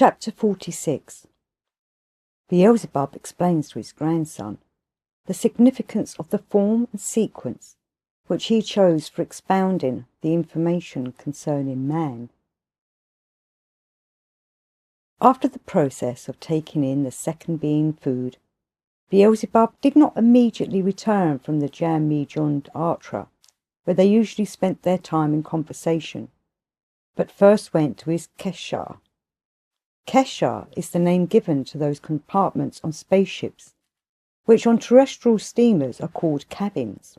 Chapter 46. Beelzebub explains to his grandson the significance of the form and sequence which he chose for expounding the information concerning man. After the process of taking in the second being food, Beelzebub did not immediately return from the Jan-me-jon-Artra, where they usually spent their time in conversation, but first went to his Keshar. Keshar is the name given to those compartments on spaceships, which on terrestrial steamers are called cabins.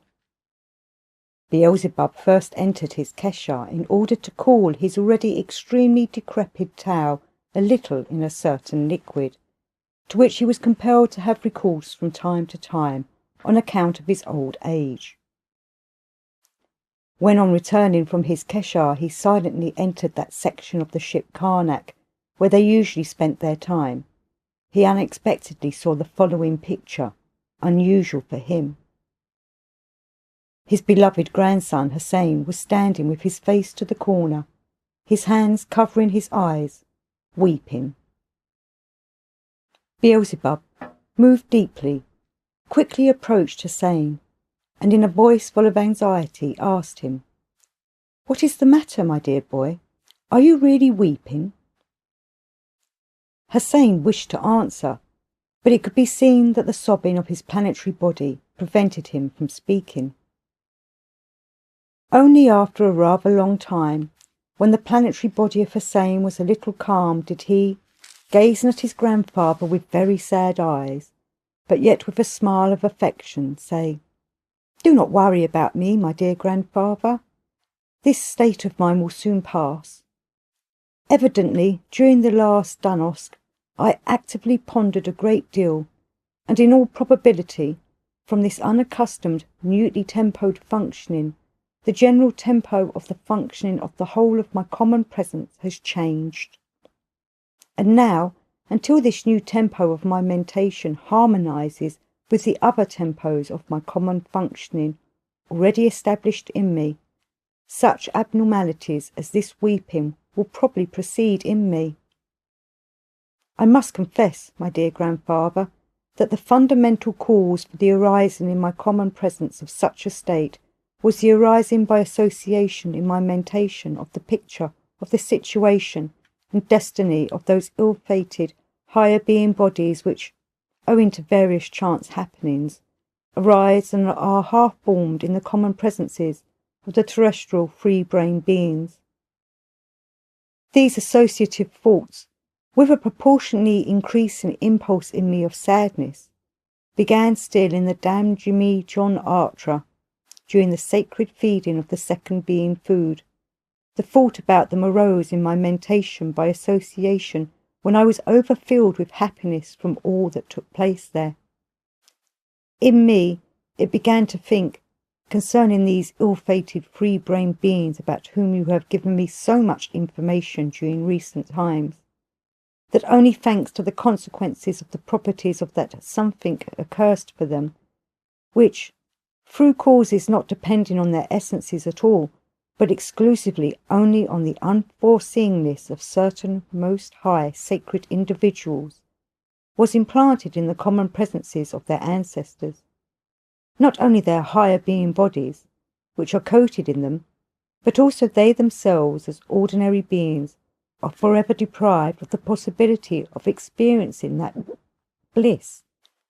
Beelzebub first entered his Keshar in order to cool his already extremely decrepit towel a little in a certain liquid, to which he was compelled to have recourse from time to time on account of his old age. When on returning from his Keshar he silently entered that section of the ship Karnak where they usually spent their time, he unexpectedly saw the following picture, unusual for him. His beloved grandson Hussein was standing with his face to the corner, his hands covering his eyes, weeping. Beelzebub, moved deeply, quickly approached Hussein, and in a voice full of anxiety asked him, "What is the matter, my dear boy? Are you really weeping?" Hussein wished to answer, but it could be seen that the sobbing of his planetary body prevented him from speaking. Only after a rather long time, when the planetary body of Hussein was a little calm, did he, gazing at his grandfather with very sad eyes, but yet with a smile of affection, say, "Do not worry about me, my dear grandfather. This state of mine will soon pass. Evidently, during the last Dunosk, I actively pondered a great deal, and in all probability, from this unaccustomed, mutely tempoed functioning, the general tempo of the functioning of the whole of my common presence has changed. And now, until this new tempo of my mentation harmonizes with the other tempos of my common functioning already established in me, such abnormalities as this weeping will probably proceed in me. I must confess, my dear grandfather, that the fundamental cause for the arising in my common presence of such a state was the arising by association in my mentation of the picture of the situation and destiny of those ill-fated, higher being bodies which, owing to various chance happenings, arise and are half-formed in the common presences of the terrestrial free-brain beings. These associative thoughts, with a proportionally increasing impulse in me of sadness, began still in the Jan-me-jon-Artra, during the sacred feeding of the second being food. The thought about them arose in my mentation by association when I was overfilled with happiness from all that took place there. In me it began to think, concerning these ill-fated free-brained beings about whom you have given me so much information during recent times, that only thanks to the consequences of the properties of that something accursed for them, which, through causes not depending on their essences at all, but exclusively only on the unforeseeingness of certain most high sacred individuals, was implanted in the common presences of their ancestors, not only their higher being bodies, which are coated in them, but also they themselves as ordinary beings are forever deprived of the possibility of experiencing that bliss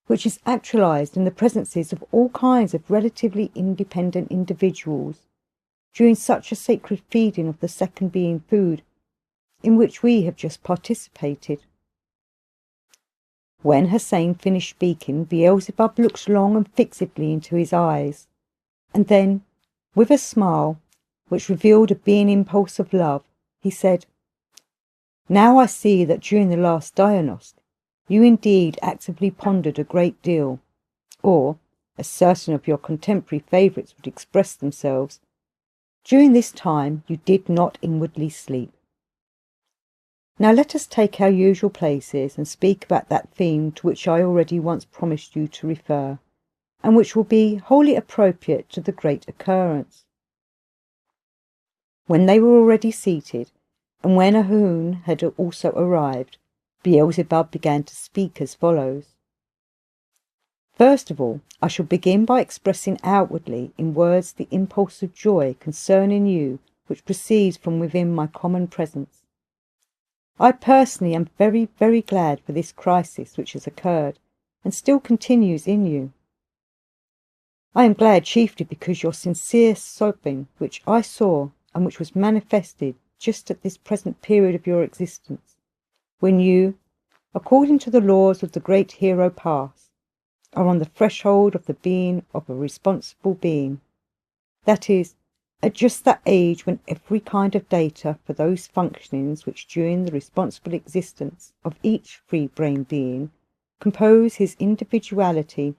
which is actualized in the presences of all kinds of relatively independent individuals during such a sacred feeding of the second being food, in which we have just participated." When Hussein finished speaking, Beelzebub looked long and fixedly into his eyes, and then, with a smile, which revealed a being impulse of love, he said, "Now I see that during the last Dunosk, you indeed actively pondered a great deal, or, as certain of your contemporary favourites would express themselves, during this time you did not inwardly sleep. Now let us take our usual places and speak about that theme to which I already once promised you to refer, and which will be wholly appropriate to the great occurrence." When they were already seated, And when Ahun had also arrived, Beelzebub began to speak as follows. First of all, I shall begin by expressing outwardly in words the impulse of joy concerning you which proceeds from within my common presence. I personally am very, very glad for this crisis which has occurred and still continues in you. I am glad chiefly because your sincere sobbing, which I saw and which was manifested just at this present period of your existence, when you, according to the laws of the great hero past, are on the threshold of the being of a responsible being, that is, at just that age when every kind of data for those functionings which during the responsible existence of each free-brain being compose his individuality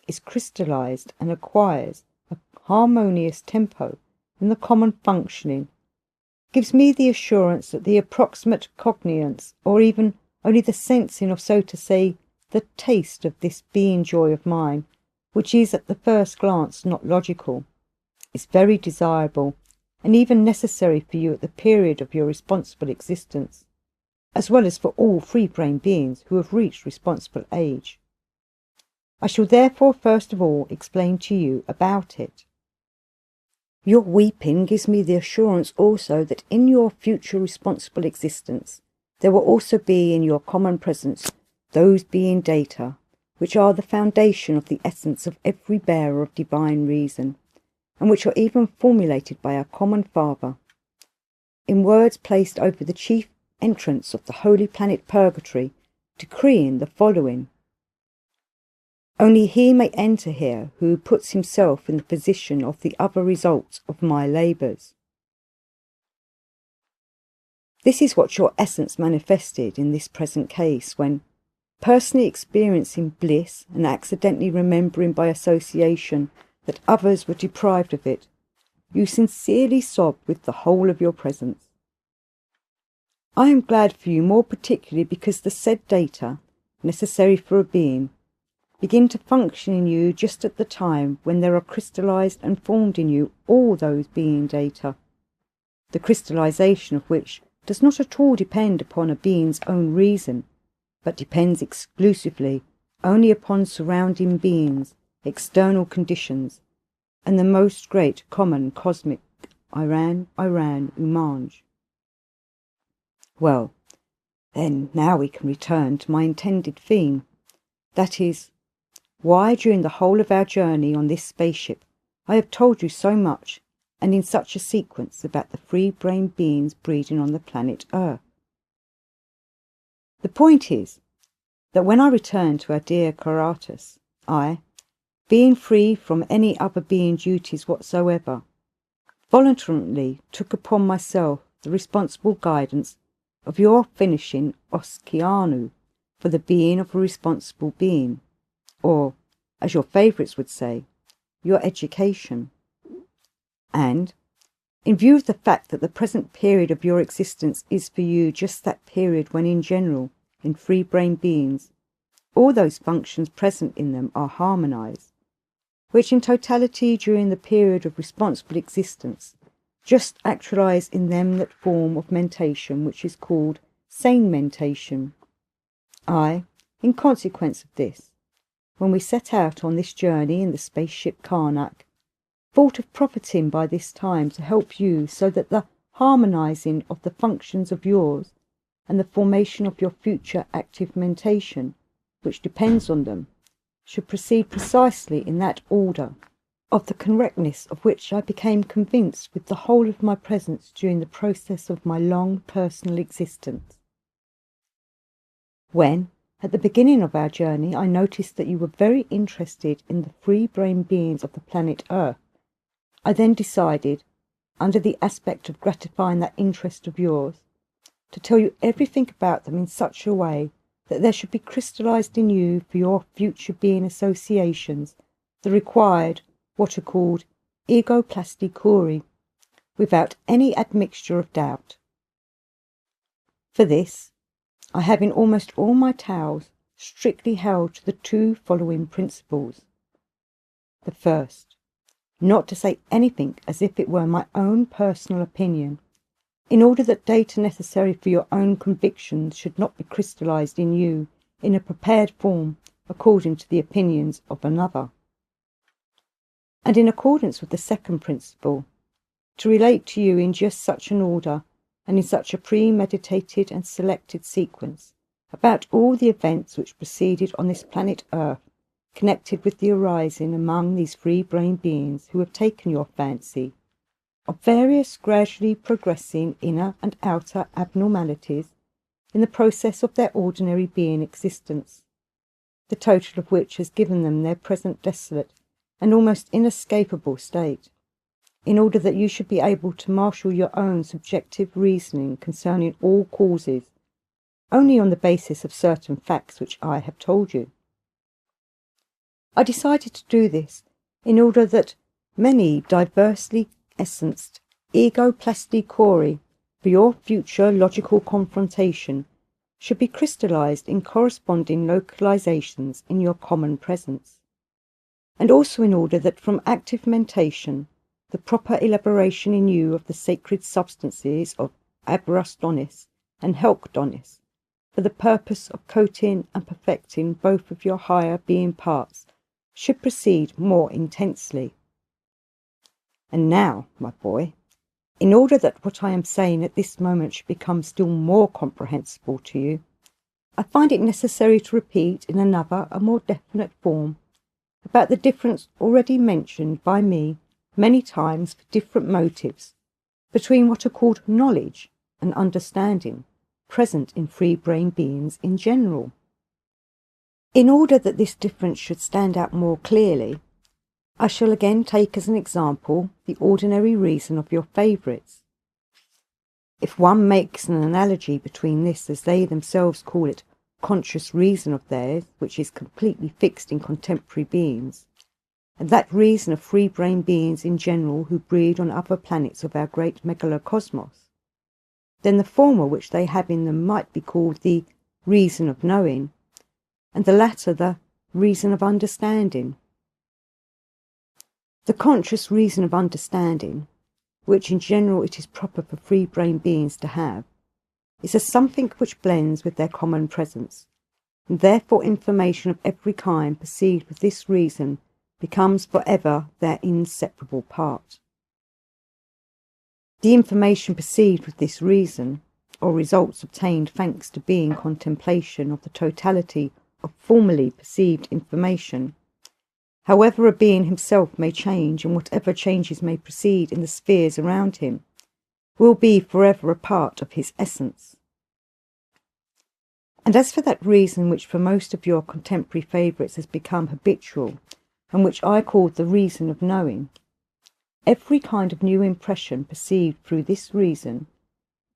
is crystallized and acquires a harmonious tempo in the common functioning, gives me the assurance that the approximate cognizance, or even only the sensing of, so to say, the taste of this being joy of mine, which is at the first glance not logical, is very desirable and even necessary for you at the period of your responsible existence, as well as for all free-brain beings who have reached responsible age. I shall therefore first of all explain to you about it. Your weeping gives me the assurance also that in your future responsible existence there will also be in your common presence those being data, which are the foundation of the essence of every bearer of divine reason, and which are even formulated by our common Father, in words placed over the chief entrance of the holy planet Purgatory, decreeing the following. Only he may enter here who puts himself in the position of the other result of my labours. This is what your essence manifested in this present case, when, personally experiencing bliss and accidentally remembering by association that others were deprived of it, you sincerely sobbed with the whole of your presence. I am glad for you more particularly because the said data, necessary for a being, begin to function in you just at the time when there are crystallized and formed in you all those being data, the crystallization of which does not at all depend upon a being's own reason, but depends exclusively only upon surrounding beings, external conditions, and the most great common cosmic Iran Umanj. Well, then now we can return to my intended theme, that is, why during the whole of our journey on this spaceship I have told you so much and in such a sequence about the free-brain beings breeding on the planet Earth. The point is that when I returned to our dear Karatas, I, being free from any other being duties whatsoever, voluntarily took upon myself the responsible guidance of your finishing Oskianu for the being of a responsible being, or, as your favourites would say, your education. And, in view of the fact that the present period of your existence is for you just that period when in general, in free-brain beings, all those functions present in them are harmonized, which in totality during the period of responsible existence just actualize in them that form of mentation which is called sane mentation. I, in consequence of this, when we set out on this journey in the spaceship Karnak, thought of profiting by this time to help you so that the harmonizing of the functions of yours and the formation of your future active mentation, which depends on them, should proceed precisely in that order, of the correctness of which I became convinced with the whole of my presence during the process of my long personal existence. When, at the beginning of our journey, I noticed that you were very interested in the free-brain beings of the planet Earth, I then decided, under the aspect of gratifying that interest of yours, to tell you everything about them in such a way that there should be crystallized in you for your future being associations the required, what are called ego-plasticuri, without any admixture of doubt. For this, I have in almost all my tales strictly held to the two following principles. The first, not to say anything as if it were my own personal opinion, in order that data necessary for your own convictions should not be crystallized in you in a prepared form according to the opinions of another. And in accordance with the second principle, to relate to you in just such an order and in such a premeditated and selected sequence about all the events which proceeded on this planet Earth, connected with the arising among these free-brained beings who have taken your fancy, of various gradually progressing inner and outer abnormalities in the process of their ordinary being existence, the total of which has given them their present desolate and almost inescapable state, in order that you should be able to marshal your own subjective reasoning concerning all causes, only on the basis of certain facts which I have told you. I decided to do this in order that many diversely essenced ego plasticori for your future logical confrontation should be crystallized in corresponding localizations in your common presence, and also in order that from active mentation the proper elaboration in you of the sacred substances of abrastonis and helkdonis, for the purpose of coating and perfecting both of your higher being parts, should proceed more intensely. And now, my boy, in order that what I am saying at this moment should become still more comprehensible to you, I find it necessary to repeat in another and more definite form about the difference already mentioned by me many times for different motives between what are called knowledge and understanding present in free-brain beings in general. In order that this difference should stand out more clearly, I shall again take as an example the ordinary reason of your favourites. If one makes an analogy between this, as they themselves call it, conscious reason of theirs, which is completely fixed in contemporary beings, and that reason of free-brain beings in general who breed on other planets of our great megalocosmos, then the former which they have in them might be called the reason of knowing, and the latter the reason of understanding. The conscious reason of understanding, which in general it is proper for free-brain beings to have, is a something which blends with their common presence, and therefore information of every kind perceived with this reason becomes forever their inseparable part. The information perceived with this reason, or results obtained thanks to being contemplation of the totality of formerly perceived information, however a being himself may change and whatever changes may proceed in the spheres around him, will be forever a part of his essence. And as for that reason which for most of your contemporary favourites has become habitual, and which I called the reason of knowing, every kind of new impression perceived through this reason,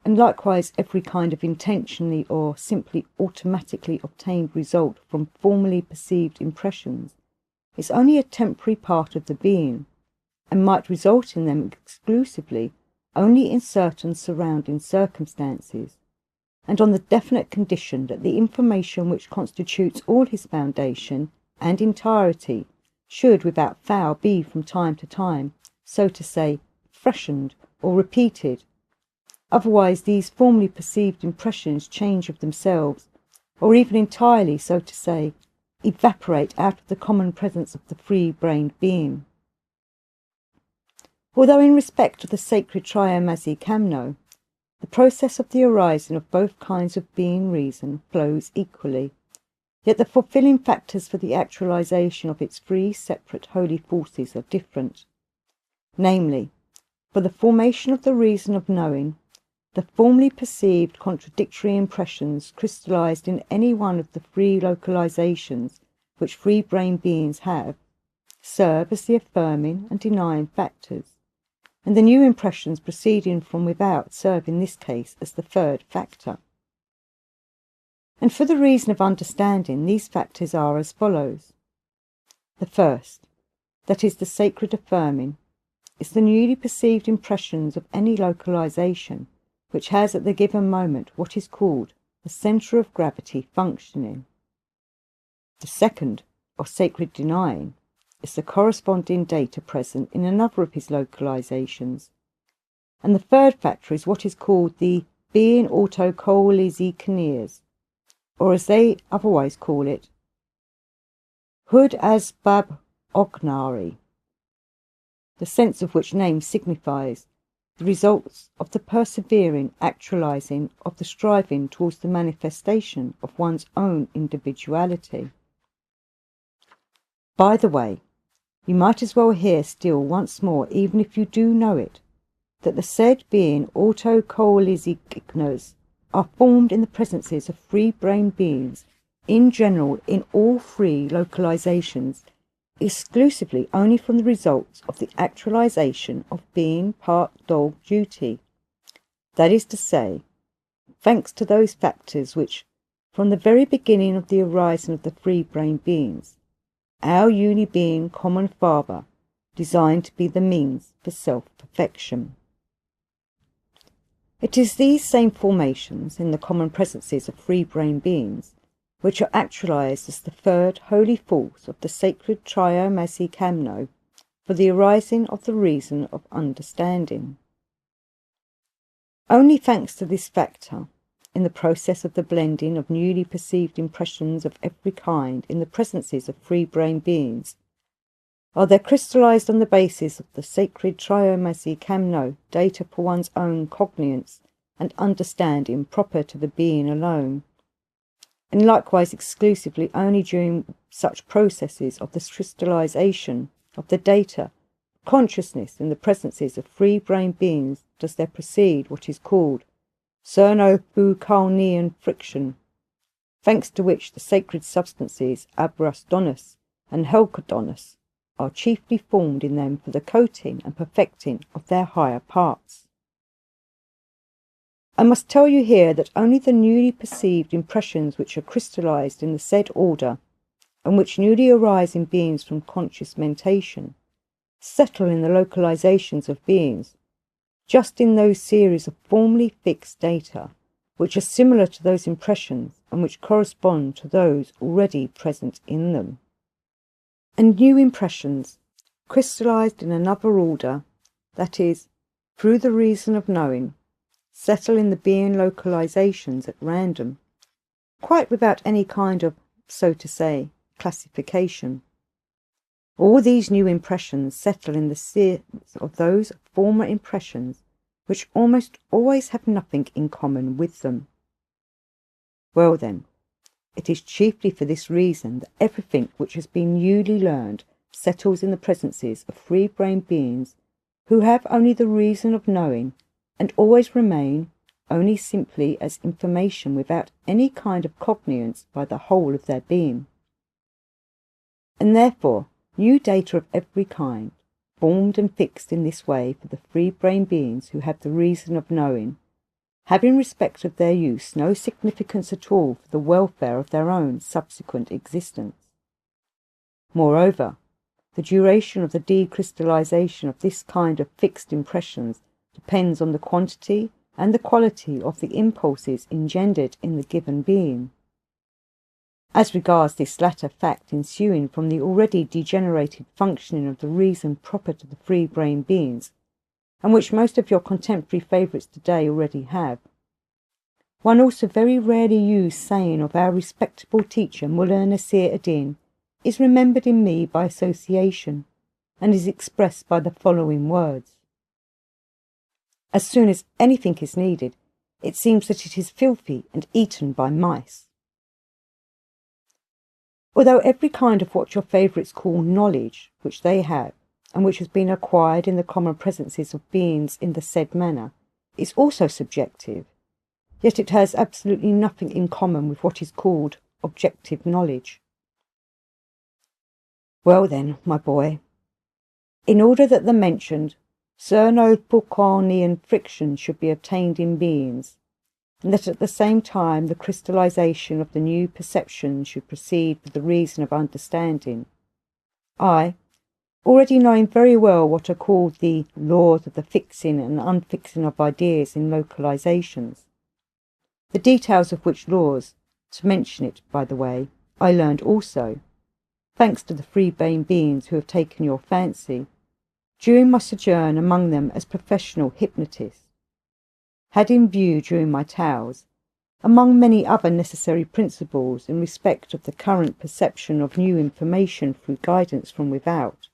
and likewise every kind of intentionally or simply automatically obtained result from formerly perceived impressions, is only a temporary part of the being, and might result in them exclusively only in certain surrounding circumstances, and on the definite condition that the information which constitutes all his foundation and entirety should without fail be from time to time, so to say, freshened or repeated. Otherwise these formerly perceived impressions change of themselves, or even entirely, so to say, evaporate out of the common presence of the free-brained being. Although in respect of the sacred triamasi kamno, the process of the arising of both kinds of being reason flows equally, yet the fulfilling factors for the actualization of its three separate holy forces are different. Namely, for the formation of the reason of knowing, the formerly perceived contradictory impressions crystallized in any one of the three localizations which free-brain beings have, serve as the affirming and denying factors, and the new impressions proceeding from without serve in this case as the third factor. And for the reason of understanding, these factors are as follows. The first, that is the sacred affirming, is the newly perceived impressions of any localization which has at the given moment what is called the centre of gravity functioning. The second, or sacred denying, is the corresponding data present in another of his localizations, And the third factor is what is called the being autokolizikneers, or as they otherwise call it, Gurdjieff ognari, the sense of which name signifies the results of the persevering actualizing of the striving towards the manifestation of one's own individuality. By the way, you might as well hear still once more, even if you do know it, that the said being autokolizikneers are formed in the presences of free-brained beings in general in all three localizations, exclusively only from the results of the actualization of being part dog duty. That is to say, thanks to those factors which, from the very beginning of the arising of the free-brained beings, our uni-being common Father designed to be the means for self-perfection. It is these same formations in the common presences of free-brained beings which are actualized as the third holy force of the sacred Triomasi Kamno for the arising of the reason of understanding. Only thanks to this factor, in the process of the blending of newly perceived impressions of every kind in the presences of free-brained beings, are there crystallized on the basis of the sacred Triomasi Kamno data for one's own cognizance and understanding proper to the being alone, and likewise exclusively only during such processes of the crystallization of the data consciousness in the presences of free-brained beings does there proceed what is called Cernobukalnian friction, thanks to which the sacred substances Abrasdonis and Helkadonis are chiefly formed in them for the coating and perfecting of their higher parts. I must tell you here that only the newly perceived impressions which are crystallized in the said order, and which newly arise in beings from conscious mentation, settle in the localizations of beings, just in those series of formally fixed data, which are similar to those impressions and which correspond to those already present in them. And new impressions, crystallized in another order, that is, through the reason of knowing, settle in the being localizations at random, quite without any kind of, so to say, classification. All these new impressions settle in the series of those former impressions which almost always have nothing in common with them. Well then, it is chiefly for this reason that everything which has been newly learned settles in the presences of free-brained beings who have only the reason of knowing and always remain only simply as information without any kind of cognizance by the whole of their being. And therefore, new data of every kind, formed and fixed in this way for the free-brained beings who have the reason of knowing, have in respect of their use no significance at all for the welfare of their own subsequent existence. Moreover, the duration of the decrystallization of this kind of fixed impressions depends on the quantity and the quality of the impulses engendered in the given being. As regards this latter fact ensuing from the already degenerated functioning of the reason proper to the free-brained beings, and which most of your contemporary favourites today already have, one also very rarely used saying of our respectable teacher Mullah Nasir ad-Din is remembered in me by association, and is expressed by the following words. As soon as anything is needed, it seems that it is filthy and eaten by mice. Although every kind of what your favourites call knowledge, which they have, and which has been acquired in the common presences of beings in the said manner, is also subjective, yet it has absolutely nothing in common with what is called objective knowledge. Well then, my boy, in order that the mentioned Cernobukalnian friction should be obtained in beings, and that at the same time the crystallization of the new perception should proceed with the reason of understanding, I, already knowing very well what are called the laws of the fixing and unfixing of ideas in localizations, the details of which laws, to mention it by the way, I learned also, thanks to the free-brained beings who have taken your fancy, during my sojourn among them as professional hypnotist, had in view during my tales, among many other necessary principles in respect of the current perception of new information through guidance from without,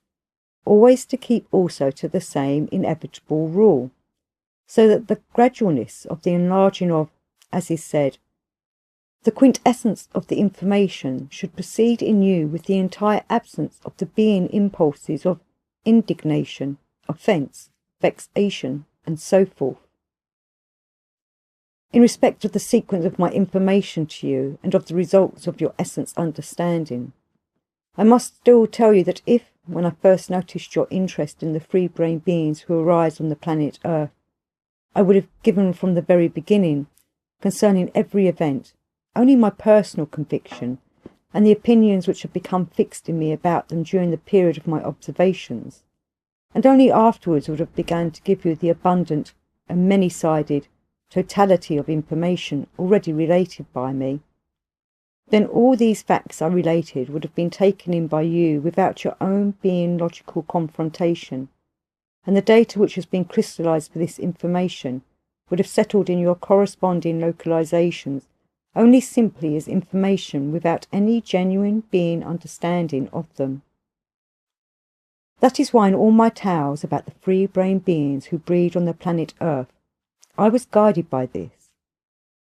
always to keep also to the same inevitable rule, so that the gradualness of the enlarging of, as is said, the quintessence of the information should proceed in you with the entire absence of the being impulses of indignation, offence, vexation, and so forth. In respect of the sequence of my information to you and of the results of your essence understanding, I must still tell you that if, when I first noticed your interest in the free-brain beings who arise on the planet Earth, I would have given from the very beginning, concerning every event, only my personal conviction and the opinions which have become fixed in me about them during the period of my observations, and only afterwards would have begun to give you the abundant and many-sided totality of information already related by me, then all these facts I related would have been taken in by you without your own being logical confrontation, and the data which has been crystallized for this information would have settled in your corresponding localizations only simply as information without any genuine being understanding of them. That is why in all my tales about the free-brain beings who breed on the planet Earth, I was guided by this,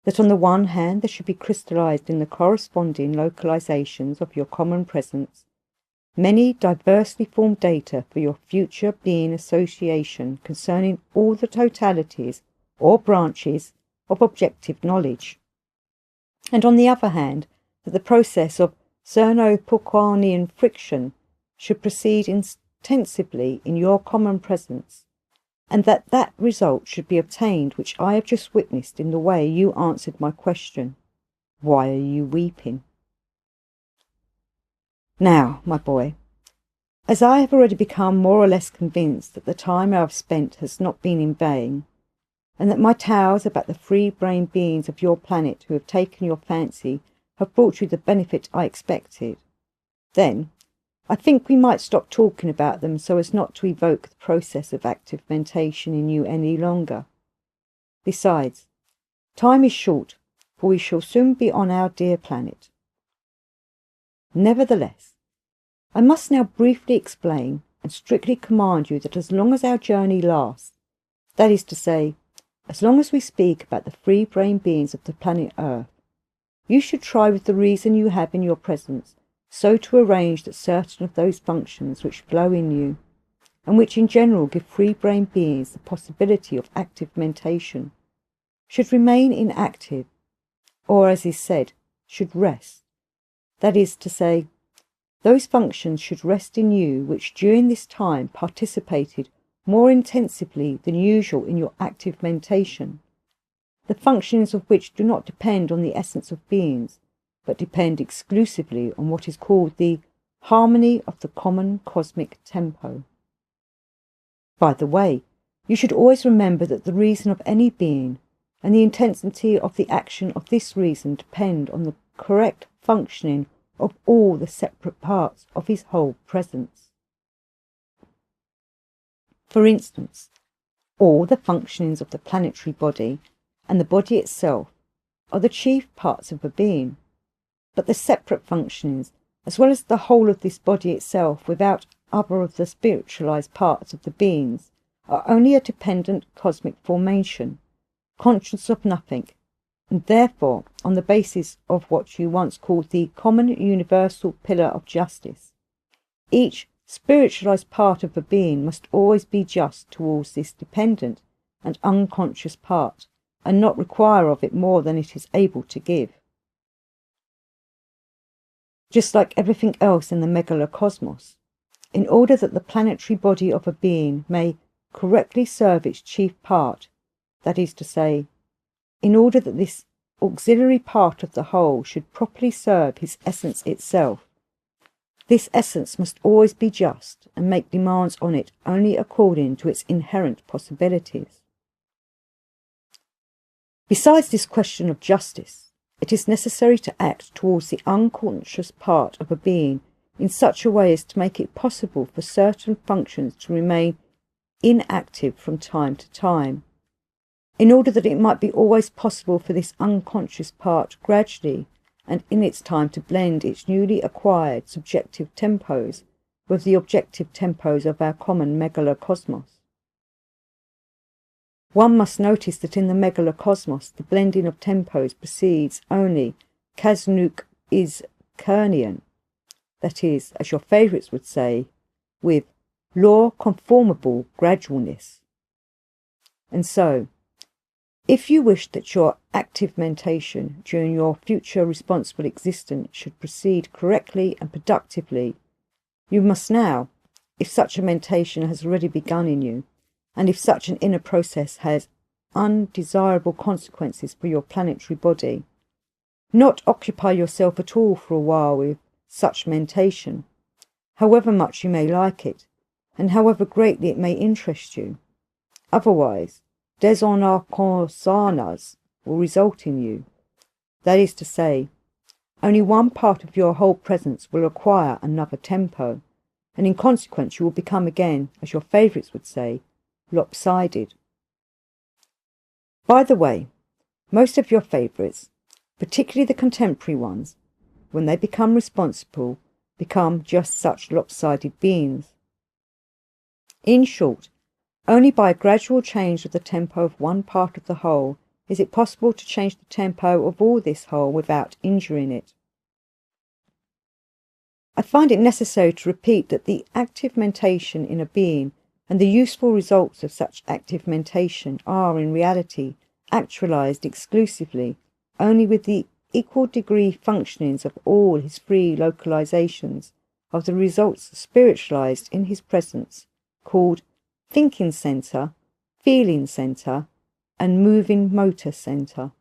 that on the one hand there should be crystallized in the corresponding localizations of your common presence many diversely formed data for your future being association concerning all the totalities or branches of objective knowledge, and on the other hand that the process of Cerno-Pulquanian friction should proceed intensively in your common presence, and that that result should be obtained which I have just witnessed in the way you answered my question, "Why are you weeping?" Now, my boy, as I have already become more or less convinced that the time I have spent has not been in vain, and that my tales about the free-brain beings of your planet who have taken your fancy have brought you the benefit I expected, then I think we might stop talking about them so as not to evoke the process of active mentation in you any longer. Besides, time is short, for we shall soon be on our dear planet. Nevertheless, I must now briefly explain and strictly command you that as long as our journey lasts, that is to say, as long as we speak about the free-brain beings of the planet Earth, you should try with the reason you have in your presence so to arrange that certain of those functions which flow in you, and which in general give free-brain beings the possibility of active mentation, should remain inactive, or, as is said, should rest. That is to say, those functions should rest in you which during this time participated more intensively than usual in your active mentation, the functions of which do not depend on the essence of beings, but depend exclusively on what is called the harmony of the common cosmic tempo. By the way, you should always remember that the reason of any being and the intensity of the action of this reason depend on the correct functioning of all the separate parts of his whole presence. For instance, all the functionings of the planetary body and the body itself are the chief parts of a being, but the separate functionings, as well as the whole of this body itself without other of the spiritualized parts of the beings, are only a dependent cosmic formation, conscious of nothing, and therefore on the basis of what you once called the common universal pillar of justice. Each spiritualized part of a being must always be just towards this dependent and unconscious part, and not require of it more than it is able to give. Just like everything else in the megalocosmos, in order that the planetary body of a being may correctly serve its chief part, that is to say, in order that this auxiliary part of the whole should properly serve his essence itself, this essence must always be just and make demands on it only according to its inherent possibilities. Besides this question of justice, it is necessary to act towards the unconscious part of a being in such a way as to make it possible for certain functions to remain inactive from time to time, in order that it might be always possible for this unconscious part gradually and in its time to blend its newly acquired subjective tempos with the objective tempos of our common megalocosmos. One must notice that in the megalocosmos the blending of tempos proceeds only Kasnuk is Kernian, that is, as your favourites would say, with law-conformable gradualness. And so, if you wish that your active mentation during your future responsible existence should proceed correctly and productively, you must now, if such a mentation has already begun in you, and if such an inner process has undesirable consequences for your planetary body, not occupy yourself at all for a while with such mentation, however much you may like it, and however greatly it may interest you. Otherwise, desenarcosanas will result in you. That is to say, only one part of your whole presence will acquire another tempo, and in consequence you will become again, as your favourites would say, lopsided. By the way, most of your favourites, particularly the contemporary ones, when they become responsible, become just such lopsided beings. In short, only by a gradual change of the tempo of one part of the whole is it possible to change the tempo of all this whole without injuring it. I find it necessary to repeat that the active mentation in a being and the useful results of such active mentation are in reality actualized exclusively only with the equal degree functionings of all his free localizations of the results spiritualized in his presence, called thinking center, feeling center, and moving motor center.